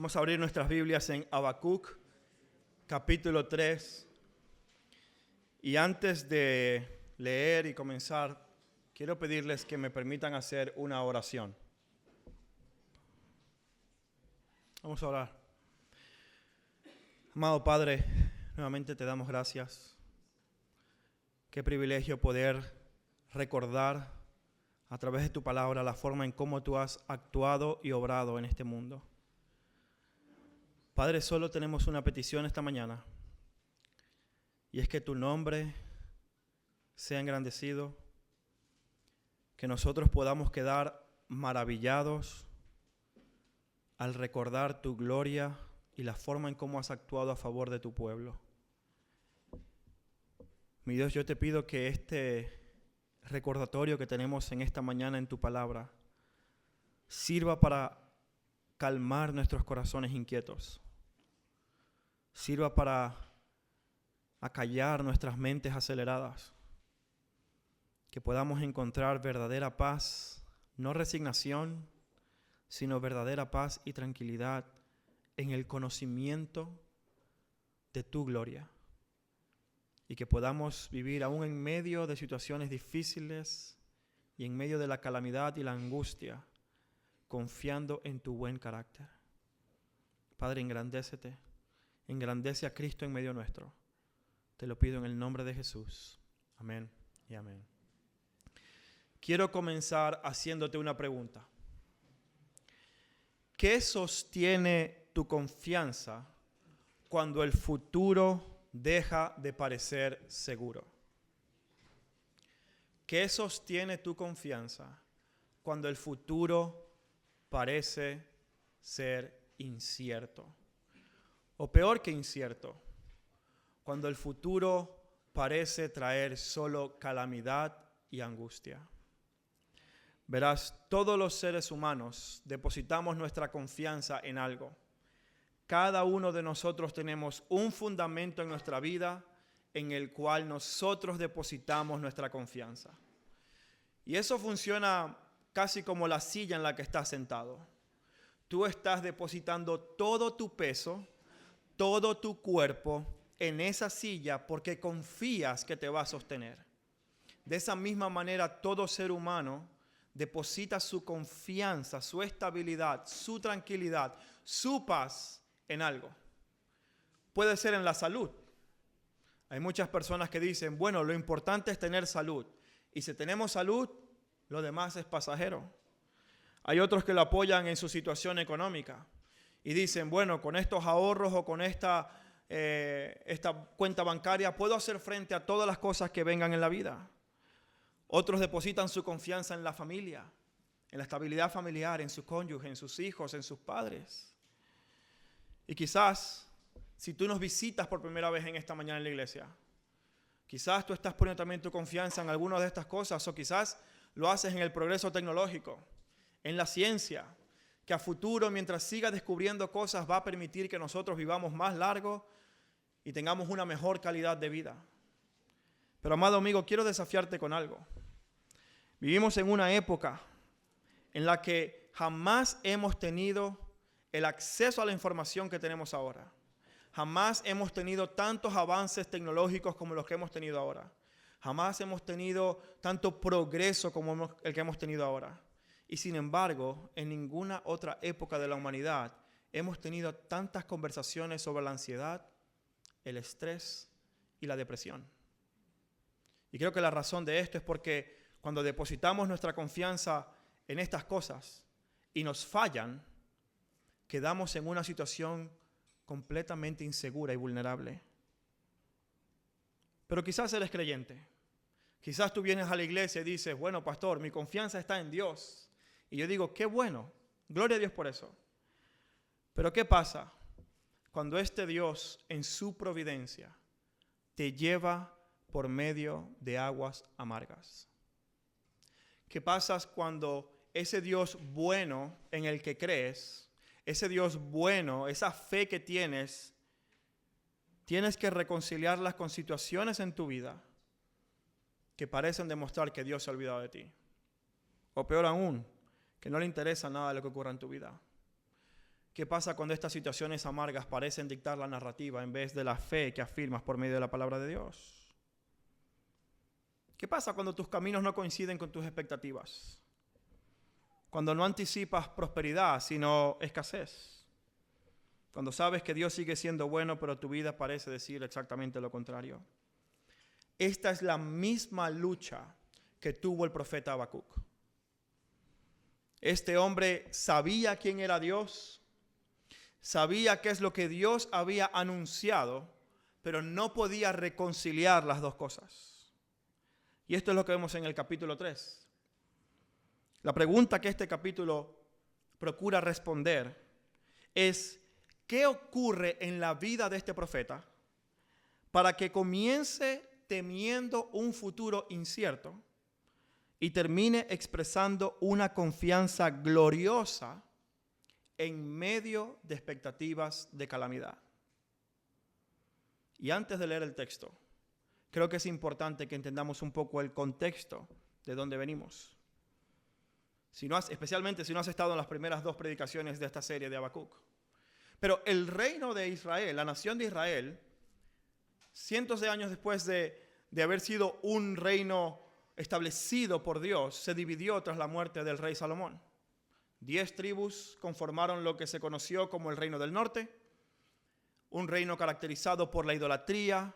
Vamos a abrir nuestras Biblias en Habacuc, capítulo 3. Y antes de leer y comenzar, quiero pedirles que me permitan hacer una oración. Vamos a orar. Amado Padre, nuevamente te damos gracias. Qué privilegio poder recordar a través de tu palabra la forma en cómo tú has actuado y obrado en este mundo. Padre, solo tenemos una petición esta mañana, y es que tu nombre sea engrandecido, que nosotros podamos quedar maravillados al recordar tu gloria y la forma en cómo has actuado a favor de tu pueblo. Mi Dios, yo te pido que este recordatorio que tenemos en esta mañana en tu palabra sirva para calmar nuestros corazones inquietos, sirva para acallar nuestras mentes aceleradas, que podamos encontrar verdadera paz, no resignación, sino verdadera paz y tranquilidad en el conocimiento de tu gloria, y que podamos vivir aún en medio de situaciones difíciles y en medio de la calamidad y la angustia, confiando en tu buen carácter. Padre, engrandece a Cristo en medio nuestro. Te lo pido en el nombre de Jesús. Amén y amén. Quiero comenzar haciéndote una pregunta. ¿Qué sostiene tu confianza cuando el futuro deja de parecer seguro? ¿Qué sostiene tu confianza cuando el futuro parece ser incierto? O peor que incierto, cuando el futuro parece traer solo calamidad y angustia. Verás, todos los seres humanos depositamos nuestra confianza en algo. Cada uno de nosotros tenemos un fundamento en nuestra vida en el cual nosotros depositamos nuestra confianza. Y eso funciona casi como la silla en la que estás sentado. Tú estás depositando todo tu peso, todo tu cuerpo en esa silla porque confías que te va a sostener. De esa misma manera, todo ser humano deposita su confianza, su estabilidad, su tranquilidad, su paz en algo. Puede ser en la salud. Hay muchas personas que dicen, bueno, lo importante es tener salud. Y si tenemos salud, lo demás es pasajero. Hay otros que lo apoyan en su situación económica y dicen, bueno, con estos ahorros o con esta cuenta bancaria puedo hacer frente a todas las cosas que vengan en la vida. Otros depositan su confianza en la familia, en la estabilidad familiar, en su cónyuge, en sus hijos, en sus padres. Y quizás, si tú nos visitas por primera vez en esta mañana en la iglesia, quizás tú estás poniendo también tu confianza en alguna de estas cosas, o quizás lo haces en el progreso tecnológico, en la ciencia, que a futuro, mientras siga descubriendo cosas, va a permitir que nosotros vivamos más largo y tengamos una mejor calidad de vida. Pero, amado amigo, quiero desafiarte con algo. Vivimos en una época en la que jamás hemos tenido el acceso a la información que tenemos ahora. Jamás hemos tenido tantos avances tecnológicos como los que hemos tenido ahora. Jamás hemos tenido tanto progreso como el que hemos tenido ahora. Y sin embargo, en ninguna otra época de la humanidad hemos tenido tantas conversaciones sobre la ansiedad, el estrés y la depresión. Y creo que la razón de esto es porque cuando depositamos nuestra confianza en estas cosas y nos fallan, quedamos en una situación completamente insegura y vulnerable. Pero quizás eres creyente. Quizás tú vienes a la iglesia y dices, bueno, pastor, mi confianza está en Dios. Y yo digo, qué bueno, gloria a Dios por eso. Pero ¿qué pasa cuando este Dios en su providencia te lleva por medio de aguas amargas? ¿Qué pasa cuando ese Dios bueno en el que crees, ese Dios bueno, esa fe que tienes que reconciliarlas con situaciones en tu vida que parecen demostrar que Dios se ha olvidado de ti? O peor aún, que no le interesa nada de lo que ocurra en tu vida. ¿Qué pasa cuando estas situaciones amargas parecen dictar la narrativa en vez de la fe que afirmas por medio de la palabra de Dios? ¿Qué pasa cuando tus caminos no coinciden con tus expectativas? Cuando no anticipas prosperidad, sino escasez. Cuando sabes que Dios sigue siendo bueno, pero tu vida parece decir exactamente lo contrario. Esta es la misma lucha que tuvo el profeta Habacuc. Este hombre sabía quién era Dios, sabía qué es lo que Dios había anunciado, pero no podía reconciliar las dos cosas. Y esto es lo que vemos en el capítulo 3. La pregunta que este capítulo procura responder es: ¿qué ocurre en la vida de este profeta para que comience temiendo un futuro incierto y termine expresando una confianza gloriosa en medio de expectativas de calamidad? Y antes de leer el texto, creo que es importante que entendamos un poco el contexto de dónde venimos. Especialmente si no has estado en las primeras 2 predicaciones de esta serie de Habacuc. Pero el reino de Israel, la nación de Israel, cientos de años después de haber sido un reino establecido por Dios, se dividió tras la muerte del rey Salomón. 10 tribus conformaron lo que se conoció como el reino del norte, un reino caracterizado por la idolatría,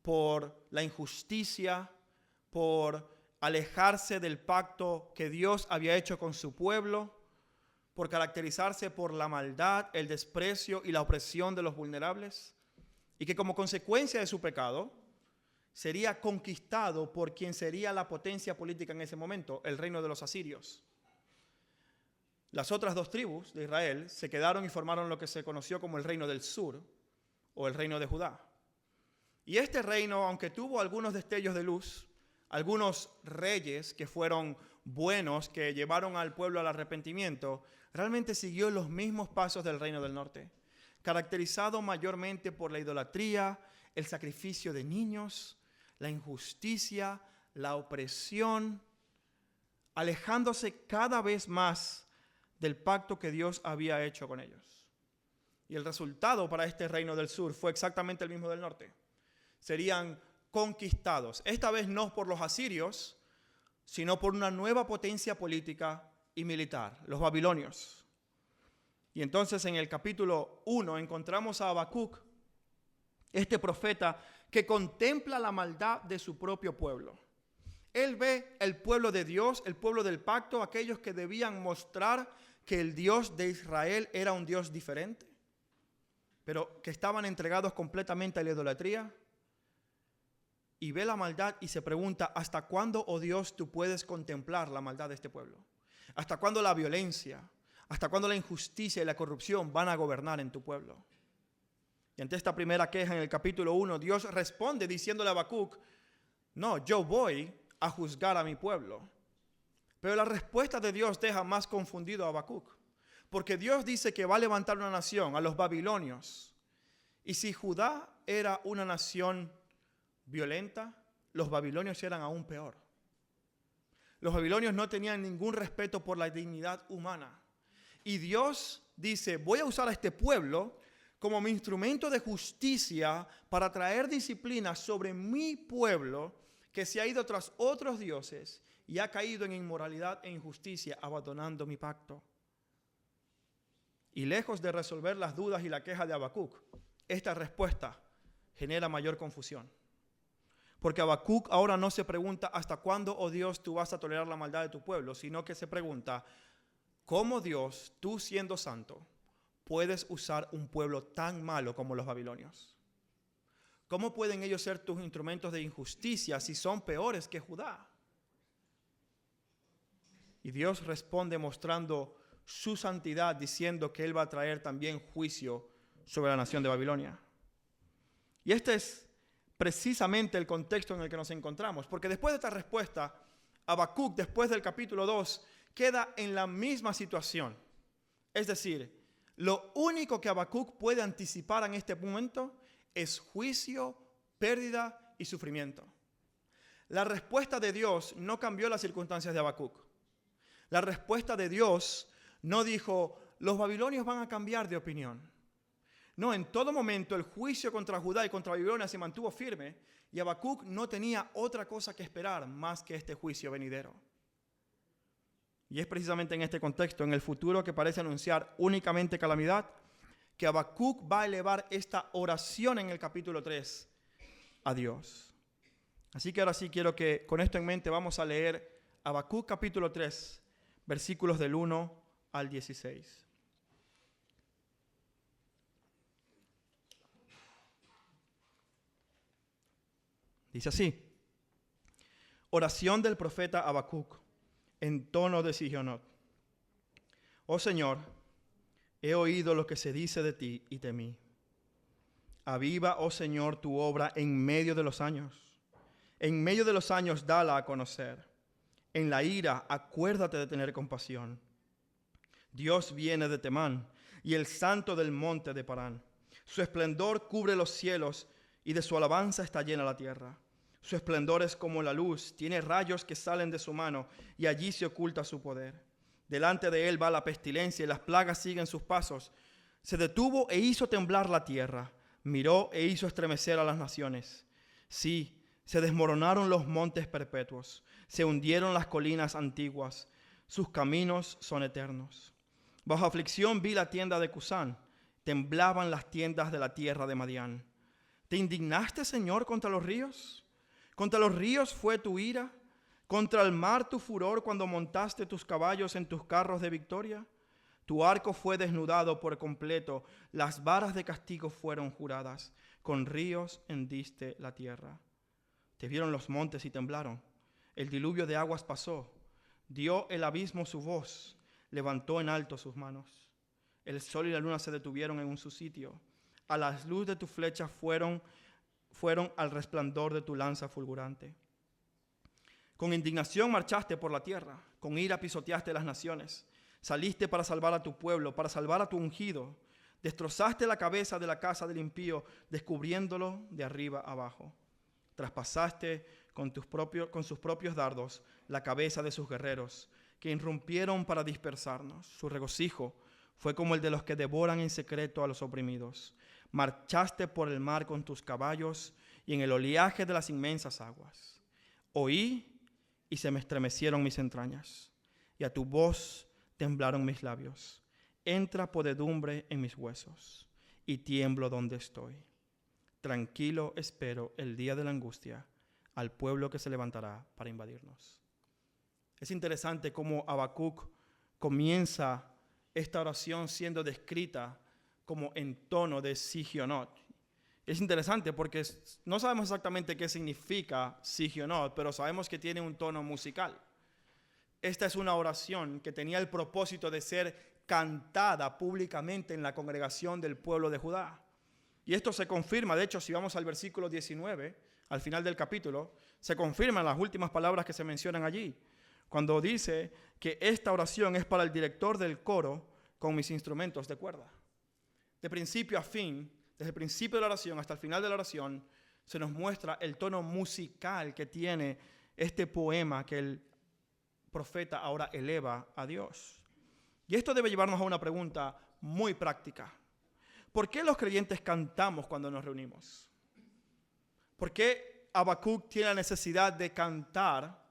por la injusticia, por alejarse del pacto que Dios había hecho con su pueblo, por caracterizarse por la maldad, el desprecio y la opresión de los vulnerables, y que como consecuencia de su pecado sería conquistado por quien sería la potencia política en ese momento, el reino de los asirios. Las otras 2 tribus de Israel se quedaron y formaron lo que se conoció como el reino del sur, o el reino de Judá. Y este reino, aunque tuvo algunos destellos de luz, algunos reyes que fueron buenos, que llevaron al pueblo al arrepentimiento, realmente siguió los mismos pasos del reino del norte, caracterizado mayormente por la idolatría, el sacrificio de niños, la injusticia, la opresión, alejándose cada vez más del pacto que Dios había hecho con ellos. Y el resultado para este reino del sur fue exactamente el mismo del norte. Serían conquistados, esta vez no por los asirios, sino por una nueva potencia política y militar, los babilonios. Y entonces en el capítulo 1 encontramos a Habacuc, este profeta que contempla la maldad de su propio pueblo. Él ve el pueblo de Dios, el pueblo del pacto, aquellos que debían mostrar que el Dios de Israel era un Dios diferente, pero que estaban entregados completamente a la idolatría. Y ve la maldad y se pregunta: ¿hasta cuándo, oh Dios, tú puedes contemplar la maldad de este pueblo? ¿Hasta cuándo la violencia, hasta cuándo la injusticia y la corrupción van a gobernar en tu pueblo? Y ante esta primera queja en el capítulo 1, Dios responde diciéndole a Habacuc: no, yo voy a juzgar a mi pueblo. Pero la respuesta de Dios deja más confundido a Habacuc, porque Dios dice que va a levantar una nación, a los babilonios. Y si Judá era una nación violenta, los babilonios eran aún peor. Los babilonios no tenían ningún respeto por la dignidad humana. Y Dios dice: voy a usar a este pueblo como mi instrumento de justicia para traer disciplina sobre mi pueblo que se ha ido tras otros dioses y ha caído en inmoralidad e injusticia, abandonando mi pacto. Y lejos de resolver las dudas y la queja de Habacuc, esta respuesta genera mayor confusión. Porque Habacuc ahora no se pregunta: ¿hasta cuándo, oh Dios, tú vas a tolerar la maldad de tu pueblo? Sino que se pregunta: ¿cómo Dios, tú siendo santo, puedes usar un pueblo tan malo como los babilonios? ¿Cómo pueden ellos ser tus instrumentos de injusticia si son peores que Judá? Y Dios responde mostrando su santidad, diciendo que Él va a traer también juicio sobre la nación de Babilonia. Y este es precisamente el contexto en el que nos encontramos, porque después de esta respuesta, Habacuc, después del capítulo 2, queda en la misma situación. Es decir, lo único que Habacuc puede anticipar en este momento es juicio, pérdida y sufrimiento. La respuesta de Dios no cambió las circunstancias de Habacuc. La respuesta de Dios no dijo: los babilonios van a cambiar de opinión. No, en todo momento el juicio contra Judá y contra Babilonia se mantuvo firme y Habacuc no tenía otra cosa que esperar más que este juicio venidero. Y es precisamente en este contexto, en el futuro que parece anunciar únicamente calamidad, que Habacuc va a elevar esta oración en el capítulo 3 a Dios. Así que ahora sí quiero que con esto en mente vamos a leer Habacuc capítulo 3, versículos del 1 al 16. Dice así: oración del profeta Habacuc en tono de Sigionot. Oh Señor, he oído lo que se dice de ti y de mí. Aviva, oh Señor, tu obra en medio de los años. En medio de los años dala a conocer. En la ira acuérdate de tener compasión. Dios viene de Temán y el santo del monte de Parán. Su esplendor cubre los cielos y de su alabanza está llena la tierra. Su esplendor es como la luz, tiene rayos que salen de su mano y allí se oculta su poder. Delante de él va la pestilencia y las plagas siguen sus pasos. Se detuvo e hizo temblar la tierra, miró e hizo estremecer a las naciones. Sí, se desmoronaron los montes perpetuos, se hundieron las colinas antiguas, sus caminos son eternos. Bajo aflicción vi la tienda de Cusán, temblaban las tiendas de la tierra de Madián. ¿Te indignaste, Señor, contra los ríos? ¿Contra los ríos fue tu ira? ¿Contra el mar tu furor cuando montaste tus caballos en tus carros de victoria? Tu arco fue desnudado por completo, las varas de castigo fueron juradas, con ríos hendiste la tierra. Te vieron los montes y temblaron, el diluvio de aguas pasó, dio el abismo su voz, levantó en alto sus manos. El sol y la luna se detuvieron en su sitio, a la luz de tu flecha fueron al resplandor de tu lanza fulgurante. Con indignación marchaste por la tierra, con ira pisoteaste las naciones. Saliste para salvar a tu pueblo, para salvar a tu ungido. Destrozaste la cabeza de la casa del impío, descubriéndolo de arriba abajo. Traspasaste con sus propios dardos la cabeza de sus guerreros, que irrumpieron para dispersarnos. Su regocijo fue como el de los que devoran en secreto a los oprimidos. Marchaste por el mar con tus caballos y en el oleaje de las inmensas aguas. Oí y se me estremecieron mis entrañas, y a tu voz temblaron mis labios. Entra podredumbre en mis huesos, y tiemblo donde estoy. Tranquilo espero el día de la angustia, al pueblo que se levantará para invadirnos. Es interesante cómo Habacuc comienza esta oración siendo descrita como en tono de Sigionot. Es interesante porque no sabemos exactamente qué significa Sigionot, pero sabemos que tiene un tono musical. Esta es una oración que tenía el propósito de ser cantada públicamente en la congregación del pueblo de Judá. Y esto se confirma, de hecho, si vamos al versículo 19, al final del capítulo, se confirman las últimas palabras que se mencionan allí, cuando dice que esta oración es para el director del coro con mis instrumentos de cuerda. De principio a fin, desde el principio de la oración hasta el final de la oración, se nos muestra el tono musical que tiene este poema que el profeta ahora eleva a Dios. Y esto debe llevarnos a una pregunta muy práctica. ¿Por qué los creyentes cantamos cuando nos reunimos? ¿Por qué Habacuc tiene la necesidad de cantar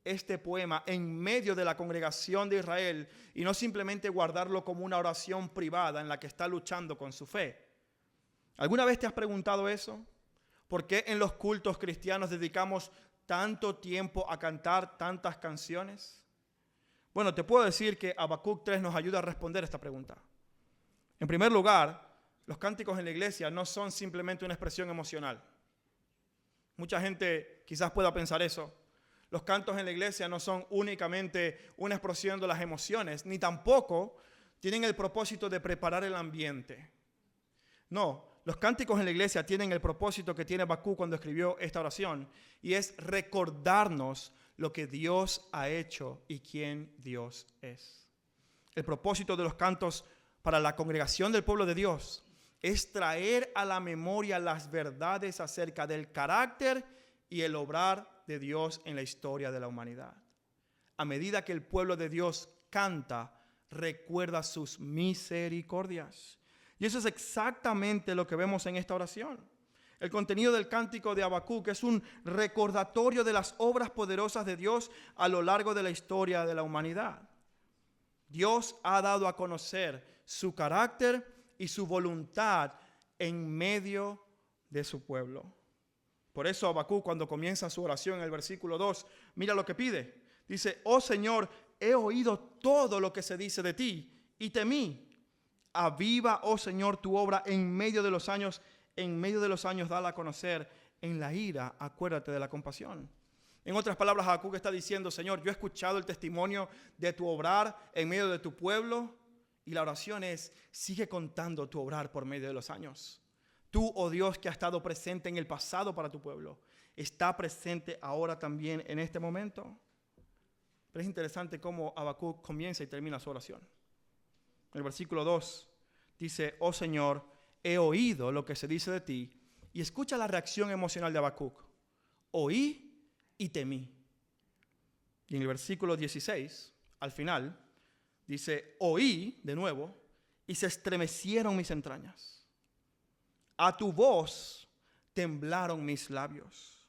este poema en medio de la congregación de Israel y no simplemente guardarlo como una oración privada en la que está luchando con su fe? ¿Alguna vez te has preguntado eso? ¿Por qué en los cultos cristianos dedicamos tanto tiempo a cantar tantas canciones? Bueno, te puedo decir que Habacuc 3 nos ayuda a responder esta pregunta. En primer lugar, los cánticos en la iglesia no son simplemente una expresión emocional. Mucha gente quizás pueda pensar eso. Los cantos en la iglesia no son únicamente una expresión de las emociones, ni tampoco tienen el propósito de preparar el ambiente. No, los cánticos en la iglesia tienen el propósito que tiene Habacuc cuando escribió esta oración, y es recordarnos lo que Dios ha hecho y quién Dios es. El propósito de los cantos para la congregación del pueblo de Dios es traer a la memoria las verdades acerca del carácter y el obrar de Dios en la historia de la humanidad. A medida que el pueblo de Dios canta, recuerda sus misericordias. Y eso es exactamente lo que vemos en esta oración. El contenido del cántico de Habacuc es un recordatorio de las obras poderosas de Dios a lo largo de la historia de la humanidad. Dios ha dado a conocer su carácter y su voluntad en medio de su pueblo. Por eso Habacuc, cuando comienza su oración en el versículo 2, mira lo que pide. Dice: oh Señor, he oído todo lo que se dice de ti y temí. Aviva, oh Señor, tu obra en medio de los años. En medio de los años dala a conocer. En la ira, acuérdate de la compasión. En otras palabras, Habacuc está diciendo: Señor, yo he escuchado el testimonio de tu obrar en medio de tu pueblo. Y la oración es: sigue contando tu obrar por medio de los años. Tú, oh Dios, que has estado presente en el pasado para tu pueblo, está presente ahora también en este momento. Pero es interesante cómo Habacuc comienza y termina su oración. En el versículo 2 dice: oh Señor, he oído lo que se dice de ti. Y escucha la reacción emocional de Habacuc: oí y temí. Y en el versículo 16, al final, dice: oí de nuevo y se estremecieron mis entrañas. A tu voz temblaron mis labios.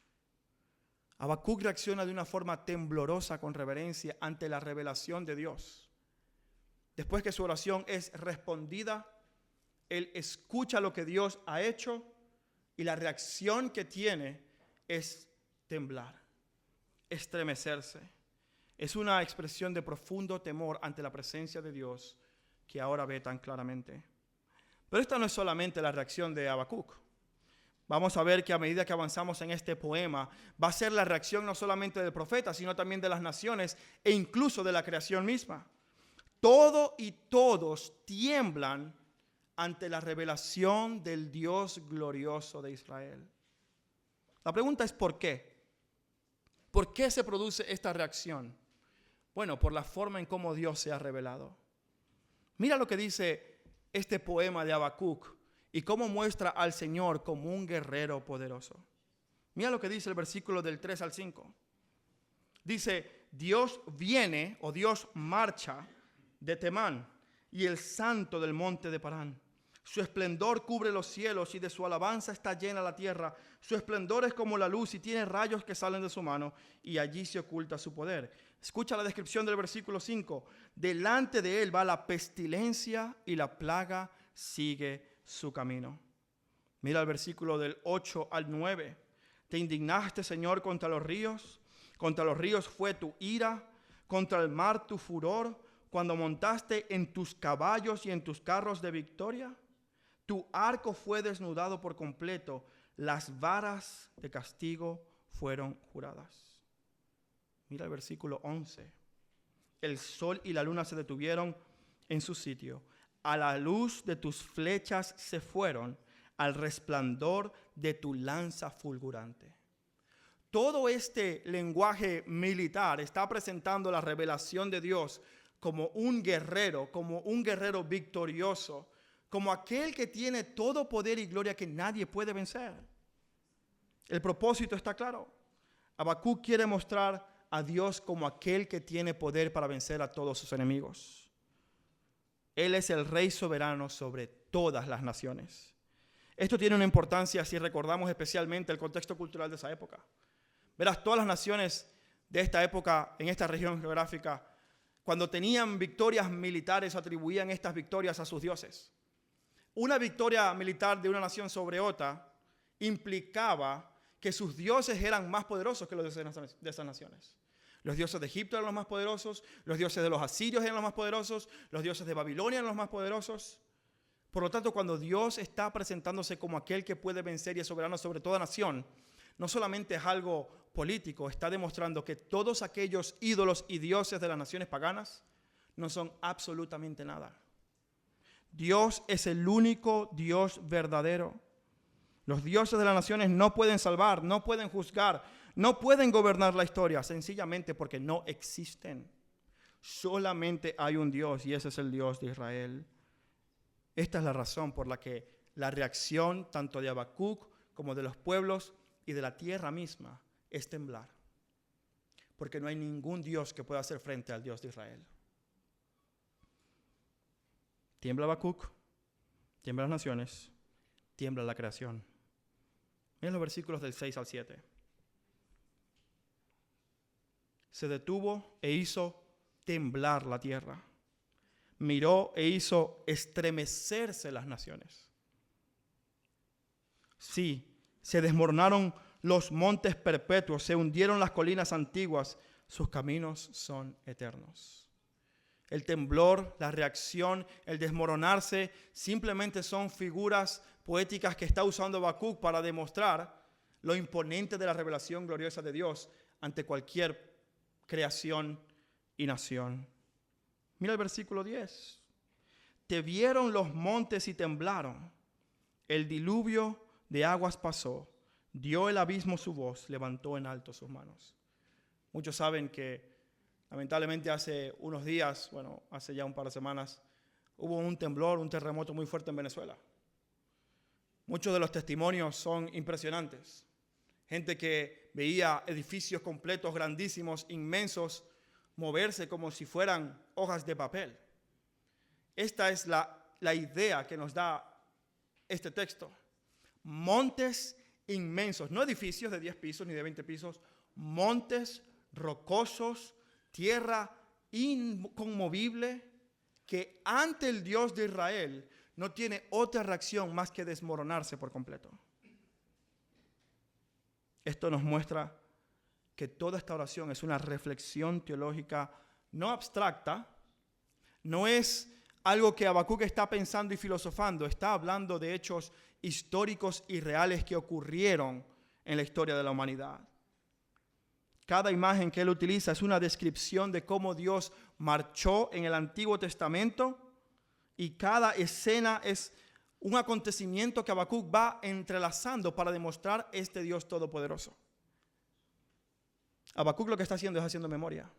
Habacuc reacciona de una forma temblorosa con reverencia ante la revelación de Dios. Después que su oración es respondida, él escucha lo que Dios ha hecho y la reacción que tiene es temblar, estremecerse. Es una expresión de profundo temor ante la presencia de Dios que ahora ve tan claramente. Pero esta no es solamente la reacción de Habacuc. Vamos a ver que a medida que avanzamos en este poema, va a ser la reacción no solamente del profeta, sino también de las naciones e incluso de la creación misma. Todo y todos tiemblan ante la revelación del Dios glorioso de Israel. La pregunta es: ¿por qué? ¿Por qué se produce esta reacción? Bueno, por la forma en cómo Dios se ha revelado. Mira lo que dice este poema de Habacuc y cómo muestra al Señor como un guerrero poderoso. Mira lo que dice el versículo del 3 al 5. Dice: Dios viene, o Dios marcha de Temán, y el santo del monte de Parán. Su esplendor cubre los cielos y de su alabanza está llena la tierra. Su esplendor es como la luz y tiene rayos que salen de su mano, y allí se oculta su poder. Escucha la descripción del versículo 5. Delante de él va la pestilencia y la plaga sigue su camino. Mira el versículo del 8 al 9. Te indignaste, Señor, contra los ríos fue tu ira, contra el mar tu furor, cuando montaste en tus caballos y en tus carros de victoria. Tu arco fue desnudado por completo, las varas de castigo fueron juradas. Mira el versículo 11. El sol y la luna se detuvieron en su sitio. A la luz de tus flechas se fueron, al resplandor de tu lanza fulgurante. Todo este lenguaje militar está presentando la revelación de Dios como un guerrero victorioso, como aquel que tiene todo poder y gloria que nadie puede vencer. El propósito está claro. Habacuc quiere mostrar a Dios como aquel que tiene poder para vencer a todos sus enemigos. Él es el rey soberano sobre todas las naciones. Esto tiene una importancia si recordamos especialmente el contexto cultural de esa época. Verás, todas las naciones de esta época, en esta región geográfica, cuando tenían victorias militares, atribuían estas victorias a sus dioses. Una victoria militar de una nación sobre otra implicaba que sus dioses eran más poderosos que los dioses de esas naciones. Los dioses de Egipto eran los más poderosos, los dioses de los asirios eran los más poderosos, los dioses de Babilonia eran los más poderosos. Por lo tanto, cuando Dios está presentándose como aquel que puede vencer y es soberano sobre toda nación, no solamente es algo político, está demostrando que todos aquellos ídolos y dioses de las naciones paganas no son absolutamente nada. Dios es el único Dios verdadero. Los dioses de las naciones no pueden salvar, no pueden juzgar, no pueden gobernar la historia, sencillamente porque no existen. Solamente hay un Dios y ese es el Dios de Israel. Esta es la razón por la que la reacción tanto de Habacuc como de los pueblos y de la tierra misma es temblar. Porque no hay ningún Dios que pueda hacer frente al Dios de Israel. Tiembla Habacuc, tiembla las naciones, tiembla la creación. Miren los versículos del 6 al 7. Se detuvo e hizo temblar la tierra. Miró e hizo estremecerse las naciones. Sí, se desmoronaron los montes perpetuos, se hundieron las colinas antiguas, sus caminos son eternos. El temblor, la reacción, el desmoronarse, simplemente son figuras poéticas que está usando Habacuc para demostrar lo imponente de la revelación gloriosa de Dios ante cualquier creación y nación. Mira el versículo 10. Te vieron los montes y temblaron. El diluvio de aguas pasó. Dio el abismo su voz, levantó en alto sus manos. Muchos saben que lamentablemente hace unos días, hace ya un par de semanas, hubo un temblor, un terremoto muy fuerte en Venezuela. Muchos de los testimonios son impresionantes. Gente que veía edificios completos, grandísimos, inmensos, moverse como si fueran hojas de papel. Esta es la idea que nos da este texto. Montes inmensos, no edificios de 10 pisos ni de 20 pisos, montes rocosos, tierra inconmovible, que ante el Dios de Israel no tiene otra reacción más que desmoronarse por completo. Esto nos muestra que toda esta oración es una reflexión teológica no abstracta, no es algo que Habacuc está pensando y filosofando, está hablando de hechos históricos y reales que ocurrieron en la historia de la humanidad. Cada imagen que él utiliza es una descripción de cómo Dios marchó en el Antiguo Testamento, y cada escena es un acontecimiento que Habacuc va entrelazando para demostrar este Dios todopoderoso. Habacuc lo que está haciendo es haciendo memoria.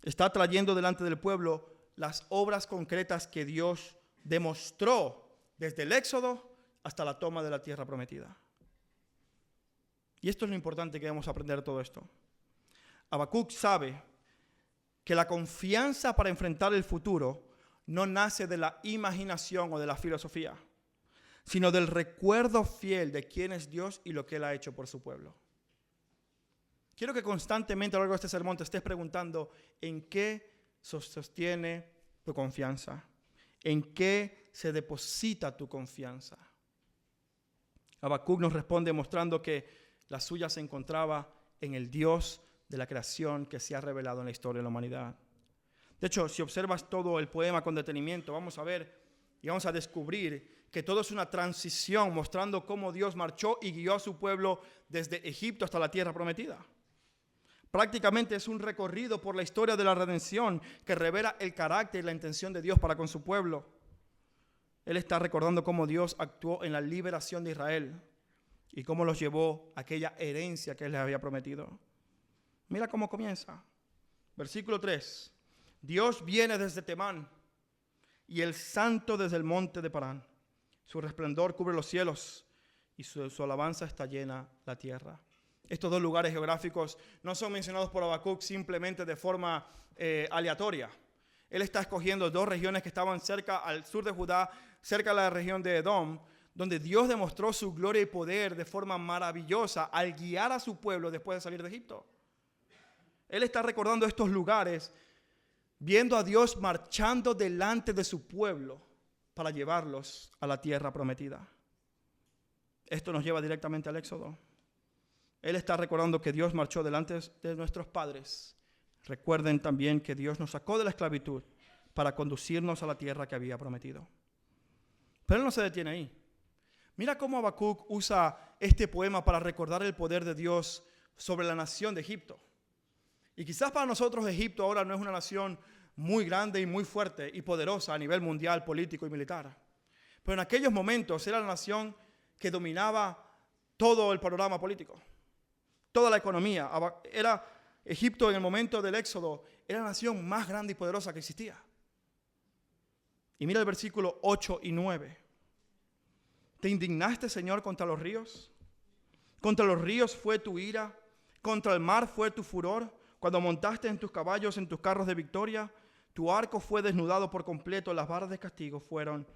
Está trayendo delante del pueblo las obras concretas que Dios demostró desde el Éxodo hasta la toma de la tierra prometida. Y esto es lo importante que debemos aprender de todo esto. Habacuc sabe que la confianza para enfrentar el futuro no nace de la imaginación o de la filosofía, sino del recuerdo fiel de quién es Dios y lo que Él ha hecho por su pueblo. Quiero que constantemente a lo largo de este sermón te estés preguntando en qué sostiene tu confianza, en qué se deposita tu confianza. Habacuc nos responde mostrando que la suya se encontraba en el Dios de la creación que se ha revelado en la historia de la humanidad. De hecho, si observas todo el poema con detenimiento, vamos a ver y vamos a descubrir que todo es una transición mostrando cómo Dios marchó y guió a su pueblo desde Egipto hasta la tierra prometida. Prácticamente es un recorrido por la historia de la redención que revela el carácter y la intención de Dios para con su pueblo. Él está recordando cómo Dios actuó en la liberación de Israel y cómo los llevó a aquella herencia que Él les había prometido. Mira cómo comienza. Versículo 3. Dios viene desde Temán y el santo desde el monte de Parán. Su resplandor cubre los cielos y su alabanza está llena la tierra. Estos dos lugares geográficos no son mencionados por Habacuc simplemente de forma aleatoria. Él está escogiendo dos regiones que estaban cerca al sur de Judá, cerca de la región de Edom, donde Dios demostró su gloria y poder de forma maravillosa al guiar a su pueblo después de salir de Egipto. Él está recordando estos lugares, viendo a Dios marchando delante de su pueblo para llevarlos a la tierra prometida. Esto nos lleva directamente al Éxodo. Él está recordando que Dios marchó delante de nuestros padres. Recuerden también que Dios nos sacó de la esclavitud para conducirnos a la tierra que había prometido. Pero Él no se detiene ahí. Mira cómo Habacuc usa este poema para recordar el poder de Dios sobre la nación de Egipto. Y quizás para nosotros Egipto ahora no es una nación muy grande y muy fuerte y poderosa a nivel mundial, político y militar. Pero en aquellos momentos era la nación que dominaba todo el panorama político, toda la economía. Era Egipto en el momento del Éxodo, era la nación más grande y poderosa que existía. Y mira el versículo 8 y 9. ¿Te indignaste, Señor, contra los ríos? ¿Contra los ríos fue tu ira? ¿Contra el mar fue tu furor? Cuando montaste en tus caballos, en tus carros de victoria, Tu arco fue desnudado por completo, las varas de castigo fueron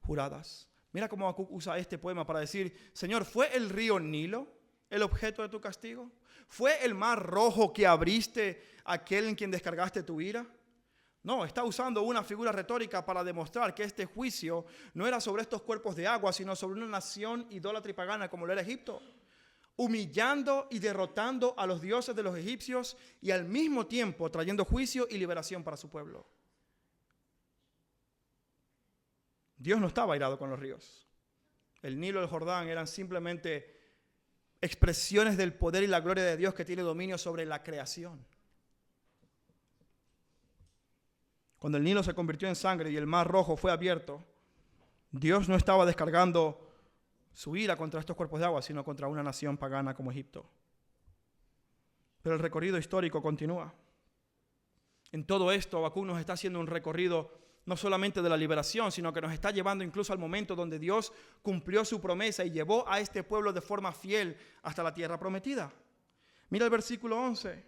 juradas. Mira cómo Habacuc usa este poema para decir, Señor, ¿fue el río Nilo el objeto de tu castigo? ¿Fue el mar rojo que abriste aquel en quien descargaste tu ira? No, está usando una figura retórica para demostrar que este juicio no era sobre estos cuerpos de agua, sino sobre una nación idólatra y pagana como lo era Egipto, humillando y derrotando a los dioses de los egipcios y al mismo tiempo trayendo juicio y liberación para su pueblo. Dios no estaba airado con los ríos. El Nilo y el Jordán eran simplemente expresiones del poder y la gloria de Dios que tiene dominio sobre la creación. Cuando el Nilo se convirtió en sangre y el mar rojo fue abierto, Dios no estaba descargando su ira contra estos cuerpos de agua, sino contra una nación pagana como Egipto. Pero el recorrido histórico continúa. En todo esto, Habacuc nos está haciendo un recorrido no solamente de la liberación, sino que nos está llevando incluso al momento donde Dios cumplió su promesa y llevó a este pueblo de forma fiel hasta la tierra prometida. Mira el versículo 11.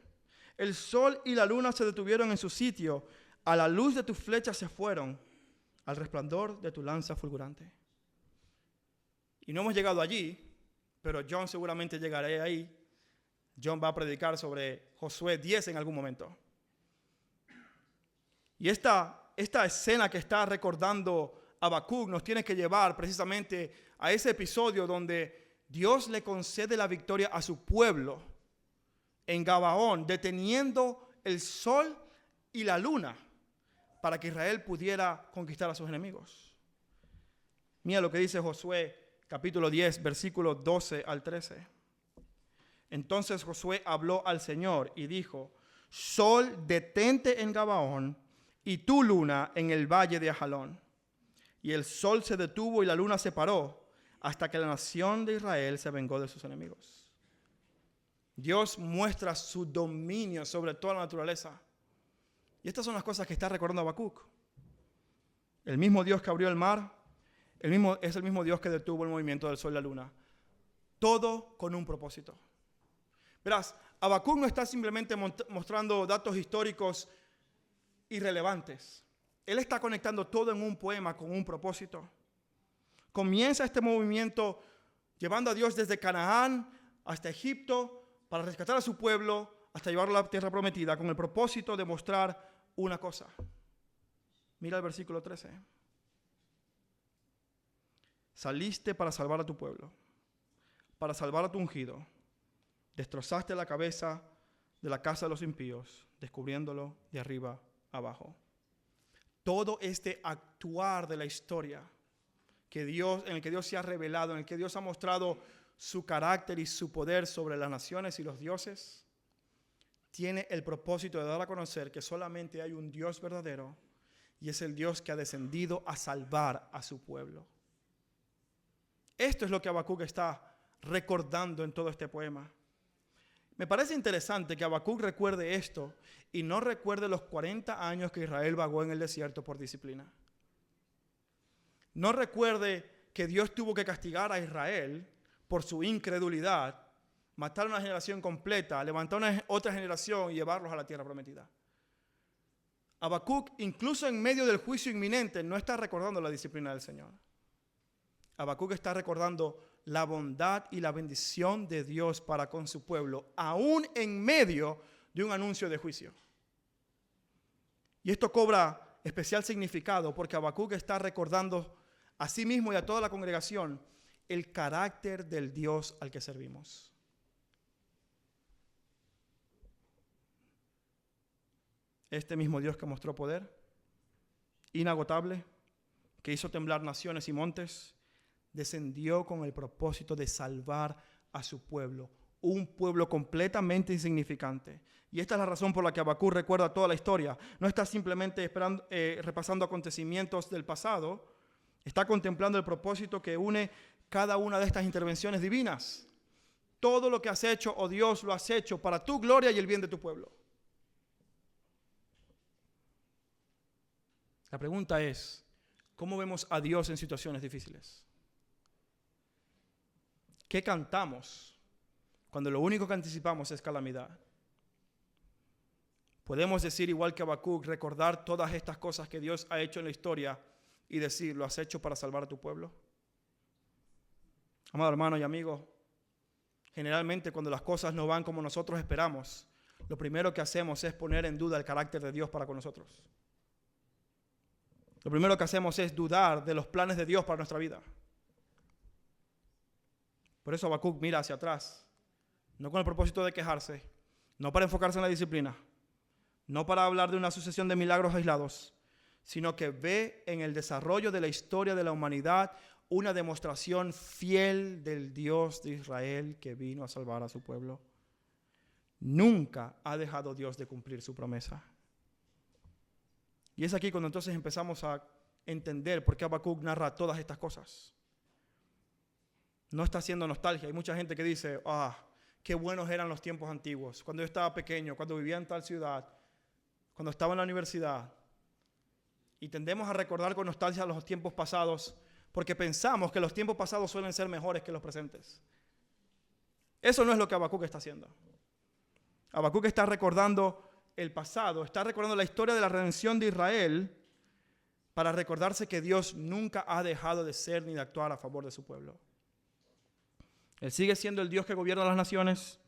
El sol y la luna se detuvieron en su sitio, a la luz de tus flechas se fueron, al resplandor de tu lanza fulgurante. Y no hemos llegado allí, pero John seguramente llegará ahí. John va a predicar sobre Josué 10 en algún momento. Y esta escena que está recordando Habacuc nos tiene que llevar precisamente a ese episodio donde Dios le concede la victoria a su pueblo en Gabaón, deteniendo el sol y la luna para que Israel pudiera conquistar a sus enemigos. Mira lo que dice Josué capítulo 10, versículos 12 al 13. Entonces Josué habló al Señor y dijo, Sol, detente en Gabaón, y tú, luna, en el valle de Ajalón. Y el sol se detuvo y la luna se paró, hasta que la nación de Israel se vengó de sus enemigos. Dios muestra su dominio sobre toda la naturaleza. Y estas son las cosas que está recordando Habacuc. El mismo Dios que abrió el mar, es el mismo Dios que detuvo el movimiento del sol y la luna. Todo con un propósito. Verás, Habacuc no está simplemente mostrando datos históricos irrelevantes. Él está conectando todo en un poema con un propósito. Comienza este movimiento llevando a Dios desde Canaán hasta Egipto para rescatar a su pueblo hasta llevarlo a la tierra prometida con el propósito de mostrar una cosa. Mira el versículo 13. Saliste para salvar a tu pueblo, para salvar a tu ungido. Destrozaste la cabeza de la casa de los impíos, descubriéndolo de arriba abajo. Todo este actuar de la historia en el que Dios se ha revelado, en el que Dios ha mostrado su carácter y su poder sobre las naciones y los dioses, tiene el propósito de dar a conocer que solamente hay un Dios verdadero y es el Dios que ha descendido a salvar a su pueblo. Esto es lo que Habacuc está recordando en todo este poema. Me parece interesante que Habacuc recuerde esto y no recuerde los 40 años que Israel vagó en el desierto por disciplina. No recuerde que Dios tuvo que castigar a Israel por su incredulidad, matar a una generación completa, levantar una otra generación y llevarlos a la tierra prometida. Habacuc, incluso en medio del juicio inminente, no está recordando la disciplina del Señor. Habacuc está recordando la bondad y la bendición de Dios para con su pueblo, aún en medio de un anuncio de juicio. Y esto cobra especial significado porque Habacuc está recordando a sí mismo y a toda la congregación el carácter del Dios al que servimos. Este mismo Dios que mostró poder inagotable, que hizo temblar naciones y montes, descendió con el propósito de salvar a su pueblo, un pueblo completamente insignificante. Y esta es la razón por la que Habacuc recuerda toda la historia. No está simplemente repasando acontecimientos del pasado, está contemplando el propósito que une cada una de estas intervenciones divinas. Todo lo que has hecho, oh Dios, lo has hecho para tu gloria y el bien de tu pueblo. La pregunta es, ¿cómo vemos a Dios en situaciones difíciles? ¿Qué cantamos cuando lo único que anticipamos es calamidad? podemos decir igual que Habacuc, recordar todas estas cosas que Dios ha hecho en la historia y decir, ¿lo has hecho para salvar a tu pueblo? Amado hermano y amigo, generalmente cuando las cosas no van como nosotros esperamos, lo primero que hacemos es poner en duda el carácter de Dios para con nosotros. Lo primero que hacemos es dudar de los planes de Dios para nuestra vida. Por eso Habacuc mira hacia atrás, no con el propósito de quejarse, no para enfocarse en la disciplina, no para hablar de una sucesión de milagros aislados, sino que ve en el desarrollo de la historia de la humanidad una demostración fiel del Dios de Israel que vino a salvar a su pueblo. Nunca ha dejado Dios de cumplir su promesa. Y es aquí cuando entonces empezamos a entender por qué Habacuc narra todas estas cosas. No está haciendo nostalgia. Hay mucha gente que dice, qué buenos eran los tiempos antiguos, cuando yo estaba pequeño, cuando vivía en tal ciudad, cuando estaba en la universidad. Y tendemos a recordar con nostalgia los tiempos pasados porque pensamos que los tiempos pasados suelen ser mejores que los presentes. Eso no es lo que Habacuc está haciendo. Habacuc está recordando el pasado, está recordando la historia de la redención de Israel para recordarse que Dios nunca ha dejado de ser ni de actuar a favor de su pueblo. Él sigue siendo el Dios que gobierna las naciones,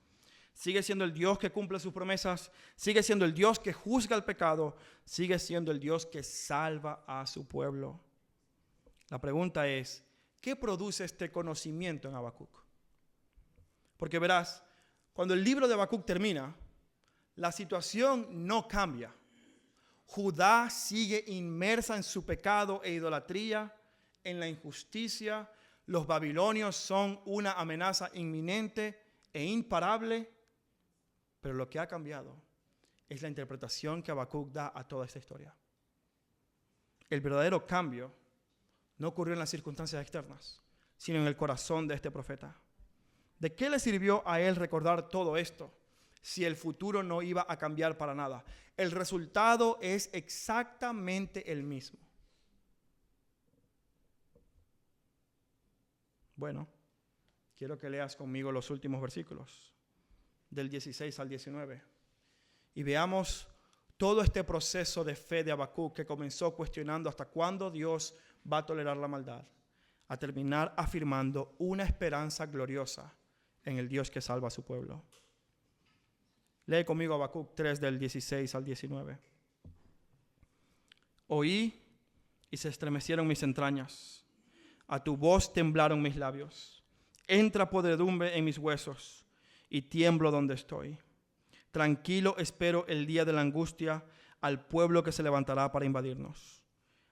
sigue siendo el Dios que cumple sus promesas, sigue siendo el Dios que juzga el pecado, sigue siendo el Dios que salva a su pueblo. La pregunta es, ¿qué produce este conocimiento en Habacuc? Porque verás, cuando el libro de Habacuc termina, la situación no cambia. Judá sigue inmersa en su pecado e idolatría, en la injusticia. Los babilonios son una amenaza inminente e imparable. Pero lo que ha cambiado es la interpretación que Habacuc da a toda esta historia. El verdadero cambio no ocurrió en las circunstancias externas, sino en el corazón de este profeta. ¿De qué le sirvió a él recordar todo esto si el futuro no iba a cambiar para nada? El resultado es exactamente el mismo. Bueno, quiero que leas conmigo los últimos versículos, del 16 al 19, y veamos todo este proceso de fe de Habacuc que comenzó cuestionando hasta cuándo Dios va a tolerar la maldad, a terminar afirmando una esperanza gloriosa en el Dios que salva a su pueblo. Lee conmigo Habacuc 3 del 16 al 19. Oí y se estremecieron mis entrañas. A tu voz temblaron mis labios. Entra podredumbre en mis huesos y tiemblo donde estoy. Tranquilo espero el día de la angustia al pueblo que se levantará para invadirnos.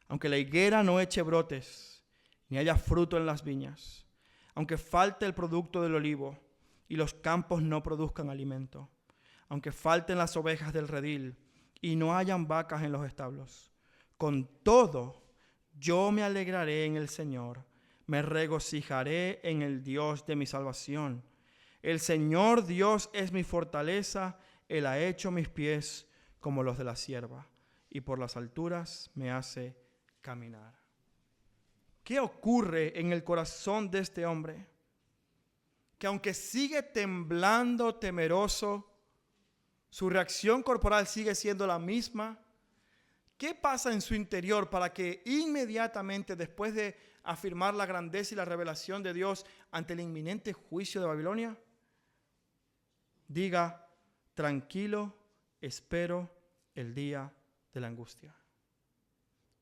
Aunque la higuera no eche brotes, ni haya fruto en las viñas, aunque falte el producto del olivo y los campos no produzcan alimento, aunque falten las ovejas del redil y no hayan vacas en los establos, con todo yo me alegraré en el Señor, me regocijaré en el Dios de mi salvación. El Señor Dios es mi fortaleza, Él ha hecho mis pies como los de la sierva, y por las alturas me hace caminar. ¿Qué ocurre en el corazón de este hombre? Que aunque sigue temblando, temeroso, su reacción corporal sigue siendo la misma. ¿Qué pasa en su interior para que inmediatamente después de afirmar la grandeza y la revelación de Dios ante el inminente juicio de Babilonia, diga, tranquilo, espero el día de la angustia?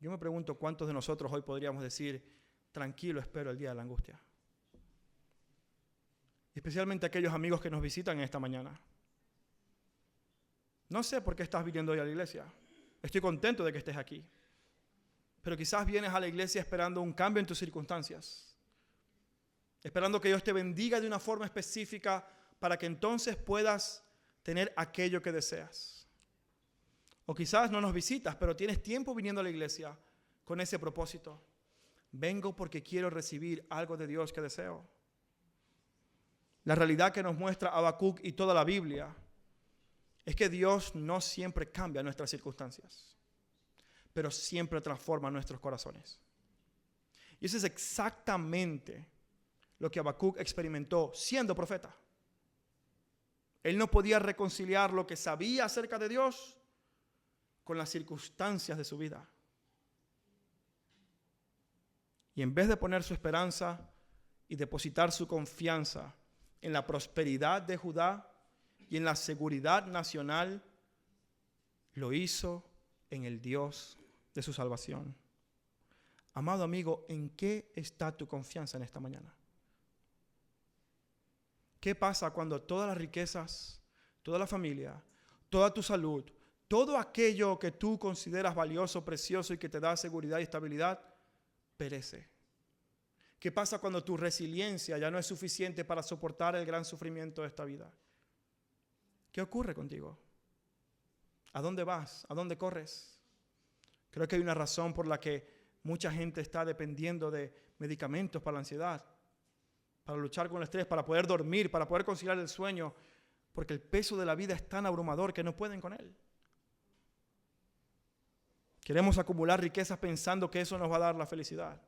Yo me pregunto cuántos de nosotros hoy podríamos decir, tranquilo, espero el día de la angustia. Especialmente aquellos amigos que nos visitan esta mañana. No sé por qué estás viniendo hoy a la iglesia. Estoy contento de que estés aquí. Pero quizás vienes a la iglesia esperando un cambio en tus circunstancias. Esperando que Dios te bendiga de una forma específica para que entonces puedas tener aquello que deseas. O quizás no nos visitas, pero tienes tiempo viniendo a la iglesia con ese propósito. Vengo porque quiero recibir algo de Dios que deseo. La realidad que nos muestra Habacuc y toda la Biblia es que Dios no siempre cambia nuestras circunstancias, pero siempre transforma nuestros corazones. Y eso es exactamente lo que Habacuc experimentó siendo profeta. Él no podía reconciliar lo que sabía acerca de Dios con las circunstancias de su vida. Y en vez de poner su esperanza y depositar su confianza en la prosperidad de Judá y en la seguridad nacional, lo hizo en el Dios de su salvación. Amado amigo, ¿en qué está tu confianza en esta mañana? ¿Qué pasa cuando todas las riquezas, toda la familia, toda tu salud, todo aquello que tú consideras valioso, precioso y que te da seguridad y estabilidad, perece? ¿Qué pasa cuando tu resiliencia ya no es suficiente para soportar el gran sufrimiento de esta vida? ¿Qué ocurre contigo? ¿A dónde vas? ¿A dónde corres? Creo que hay una razón por la que mucha gente está dependiendo de medicamentos para la ansiedad, para luchar con el estrés, para poder dormir, para poder conciliar el sueño, porque el peso de la vida es tan abrumador que no pueden con él. Queremos acumular riquezas pensando que eso nos va a dar la felicidad.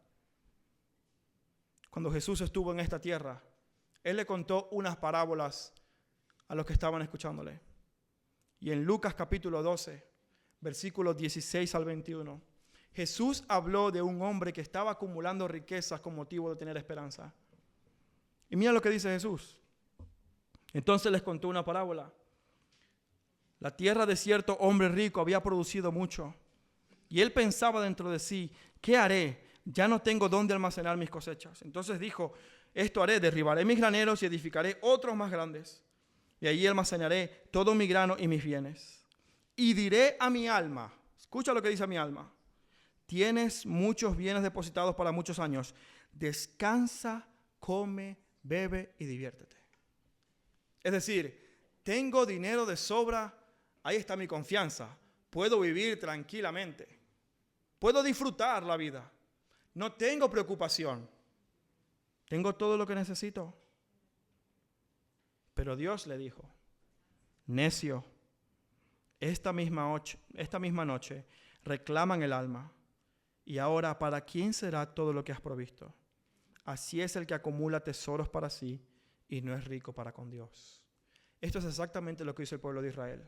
Cuando Jesús estuvo en esta tierra, Él le contó unas parábolas a los que estaban escuchándole. Y en Lucas capítulo 12, versículos 16 al 21, Jesús habló de un hombre que estaba acumulando riquezas con motivo de tener esperanza. Y mira lo que dice Jesús. Entonces les contó una parábola. La tierra de cierto hombre rico había producido mucho. Y él pensaba dentro de sí, ¿qué haré? Ya no tengo dónde almacenar mis cosechas. Entonces dijo, esto haré, derribaré mis graneros y edificaré otros más grandes. Y allí almacenaré todo mi grano y mis bienes. Y diré a mi alma, escucha lo que dice a mi alma, tienes muchos bienes depositados para muchos años. Descansa, come, bebe y diviértete. Es decir, tengo dinero de sobra, ahí está mi confianza. Puedo vivir tranquilamente. Puedo disfrutar la vida. No tengo preocupación. Tengo todo lo que necesito. Pero Dios le dijo, necio, esta misma noche reclaman el alma. Y ahora, ¿para quién será todo lo que has provisto? Así es el que acumula tesoros para sí y no es rico para con Dios. Esto es exactamente lo que hizo el pueblo de Israel.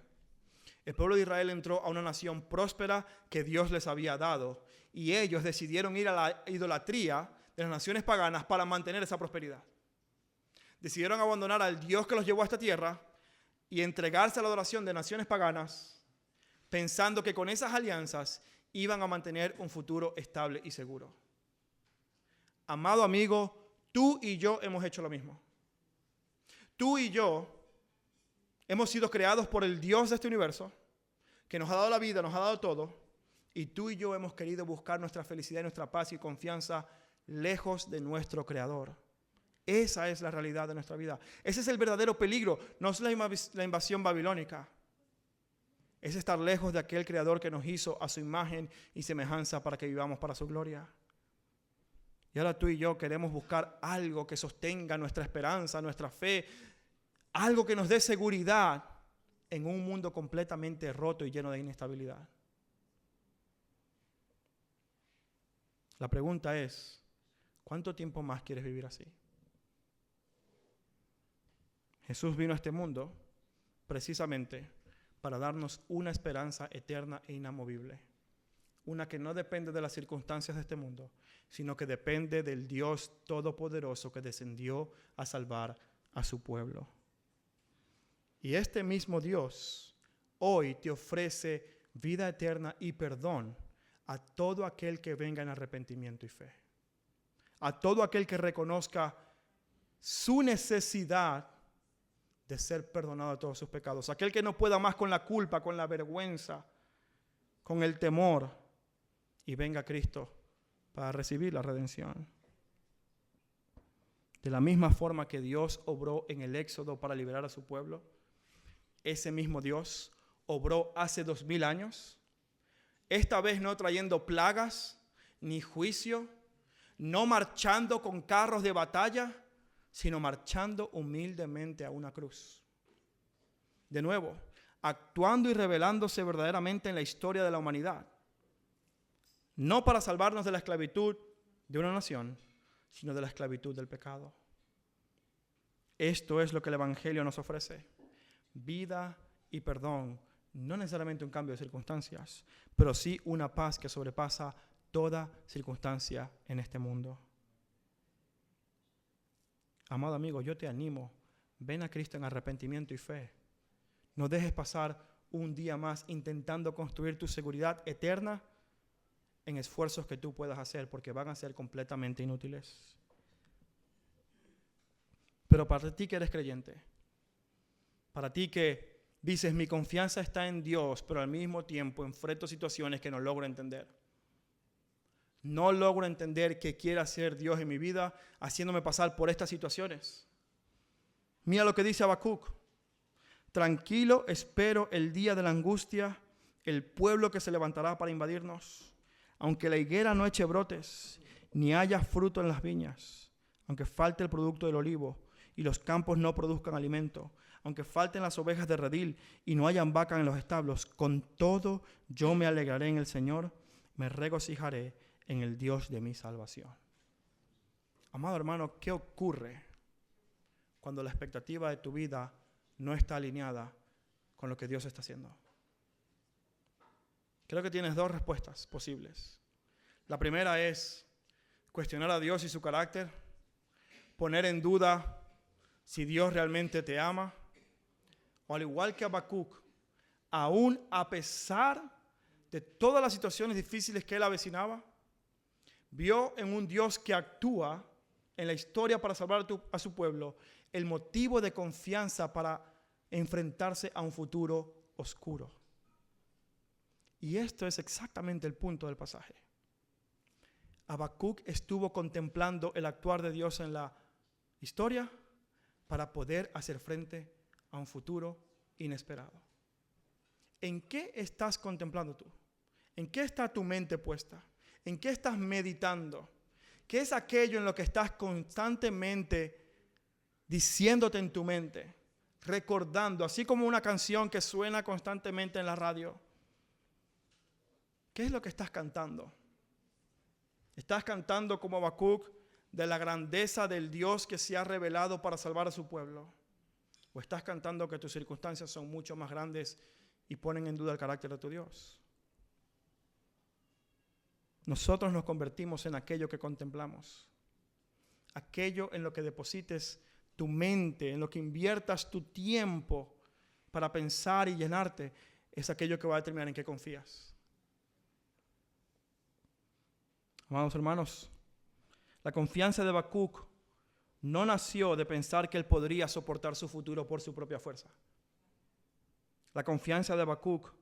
El pueblo de Israel entró a una nación próspera que Dios les había dado y ellos decidieron ir a la idolatría de las naciones paganas para mantener esa prosperidad. Decidieron abandonar al Dios que los llevó a esta tierra y entregarse a la adoración de naciones paganas, pensando que con esas alianzas iban a mantener un futuro estable y seguro. Amado amigo, tú y yo hemos hecho lo mismo. Tú y yo hemos sido creados por el Dios de este universo, que nos ha dado la vida, nos ha dado todo, y tú y yo hemos querido buscar nuestra felicidad, nuestra paz y confianza lejos de nuestro Creador. Esa es la realidad de nuestra vida. Ese es el verdadero peligro, no es la invasión babilónica. Es estar lejos de aquel Creador que nos hizo a su imagen y semejanza para que vivamos para su gloria. Y ahora tú y yo queremos buscar algo que sostenga nuestra esperanza, nuestra fe, algo que nos dé seguridad en un mundo completamente roto y lleno de inestabilidad. La pregunta es, ¿cuánto tiempo más quieres vivir así? Jesús vino a este mundo precisamente para darnos una esperanza eterna e inamovible. Una que no depende de las circunstancias de este mundo, sino que depende del Dios Todopoderoso que descendió a salvar a su pueblo. Y este mismo Dios hoy te ofrece vida eterna y perdón a todo aquel que venga en arrepentimiento y fe. A todo aquel que reconozca su necesidad de ser perdonado de todos sus pecados. Aquel que no pueda más con la culpa, con la vergüenza, con el temor, y venga a Cristo para recibir la redención. De la misma forma que Dios obró en el Éxodo para liberar a su pueblo, ese mismo Dios obró hace 2000 años, esta vez no trayendo plagas ni juicio, no marchando con carros de batalla, sino marchando humildemente a una cruz. De nuevo, actuando y revelándose verdaderamente en la historia de la humanidad, no para salvarnos de la esclavitud de una nación, sino de la esclavitud del pecado. Esto es lo que el Evangelio nos ofrece: vida y perdón, no necesariamente un cambio de circunstancias, pero sí una paz que sobrepasa toda circunstancia en este mundo. Amado amigo, yo te animo, ven a Cristo en arrepentimiento y fe. No dejes pasar un día más intentando construir tu seguridad eterna en esfuerzos que tú puedas hacer, porque van a ser completamente inútiles. Pero para ti que eres creyente, para ti que dices, mi confianza está en Dios, pero al mismo tiempo enfrento situaciones que no logro entender. No logro entender qué quiere hacer Dios en mi vida haciéndome pasar por estas situaciones. Mira lo que dice Habacuc. Tranquilo, espero el día de la angustia, el pueblo que se levantará para invadirnos. Aunque la higuera no eche brotes, ni haya fruto en las viñas, aunque falte el producto del olivo y los campos no produzcan alimento, aunque falten las ovejas de redil y no hayan vacas en los establos, con todo yo me alegraré en el Señor, me regocijaré en el Dios de mi salvación. Amado hermano, ¿qué ocurre cuando la expectativa de tu vida no está alineada con lo que Dios está haciendo? Creo que tienes dos respuestas posibles. La primera es cuestionar a Dios y su carácter, poner en duda si Dios realmente te ama, o al igual que Habacuc, aún a pesar de todas las situaciones difíciles que él avecinaba, vio en un Dios que actúa en la historia para salvar a su pueblo el motivo de confianza para enfrentarse a un futuro oscuro. Y esto es exactamente el punto del pasaje. Habacuc estuvo contemplando el actuar de Dios en la historia para poder hacer frente a un futuro inesperado. ¿En qué estás contemplando tú? ¿En qué está tu mente puesta? ¿En qué estás meditando? ¿Qué es aquello en lo que estás constantemente diciéndote en tu mente, recordando, así como una canción que suena constantemente en la radio? ¿Qué es lo que estás cantando? ¿Estás cantando como Habacuc de la grandeza del Dios que se ha revelado para salvar a su pueblo? ¿O estás cantando que tus circunstancias son mucho más grandes y ponen en duda el carácter de tu Dios? Nosotros nos convertimos en aquello que contemplamos. Aquello en lo que deposites tu mente, en lo que inviertas tu tiempo para pensar y llenarte, es aquello que va a determinar en qué confías. Amados hermanos, la confianza de Habacuc no nació de pensar que él podría soportar su futuro por su propia fuerza. La confianza de Habacuc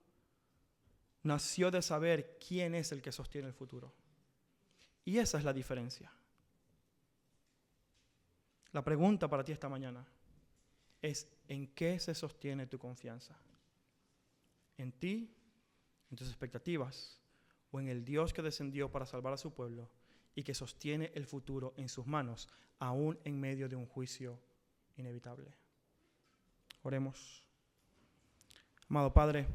nació de saber quién es el que sostiene el futuro. Y esa es la diferencia. La pregunta para ti esta mañana es: ¿en qué se sostiene tu confianza? ¿En ti, en tus expectativas, o en el Dios que descendió para salvar a su pueblo y que sostiene el futuro en sus manos, aún en medio de un juicio inevitable? Oremos. Amado Padre,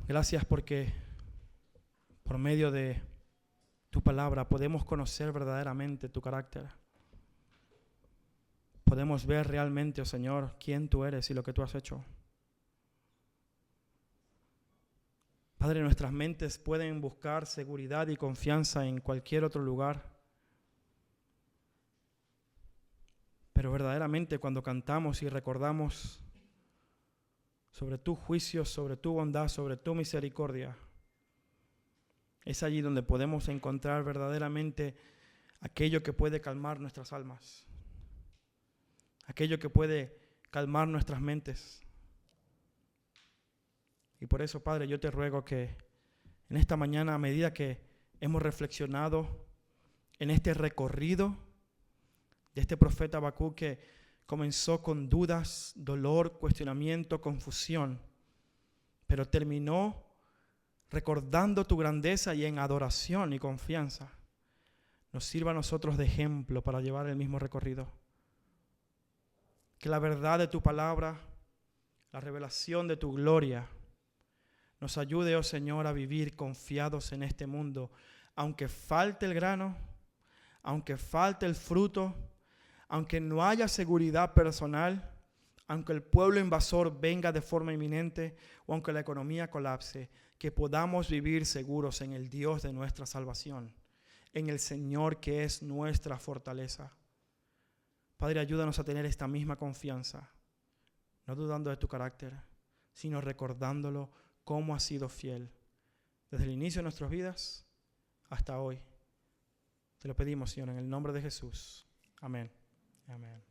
gracias porque por medio de tu palabra podemos conocer verdaderamente tu carácter. Podemos ver realmente, oh Señor, quién tú eres y lo que tú has hecho. Padre, nuestras mentes pueden buscar seguridad y confianza en cualquier otro lugar. Pero verdaderamente cuando cantamos y recordamos sobre tu juicio, sobre tu bondad, sobre tu misericordia, es allí donde podemos encontrar verdaderamente aquello que puede calmar nuestras almas, aquello que puede calmar nuestras mentes. Y por eso, Padre, yo te ruego que en esta mañana, a medida que hemos reflexionado en este recorrido de este profeta Habacuc, que comenzó con dudas, dolor, cuestionamiento, confusión, pero terminó recordando tu grandeza y en adoración y confianza, nos sirva a nosotros de ejemplo para llevar el mismo recorrido. Que la verdad de tu palabra, la revelación de tu gloria, nos ayude, oh Señor, a vivir confiados en este mundo, aunque falte el grano, aunque falte el fruto, aunque no haya seguridad personal, aunque el pueblo invasor venga de forma inminente o aunque la economía colapse, que podamos vivir seguros en el Dios de nuestra salvación, en el Señor que es nuestra fortaleza. Padre, ayúdanos a tener esta misma confianza, no dudando de tu carácter, sino recordándolo cómo has sido fiel desde el inicio de nuestras vidas hasta hoy. Te lo pedimos, Señor, en el nombre de Jesús. Amén. Amén.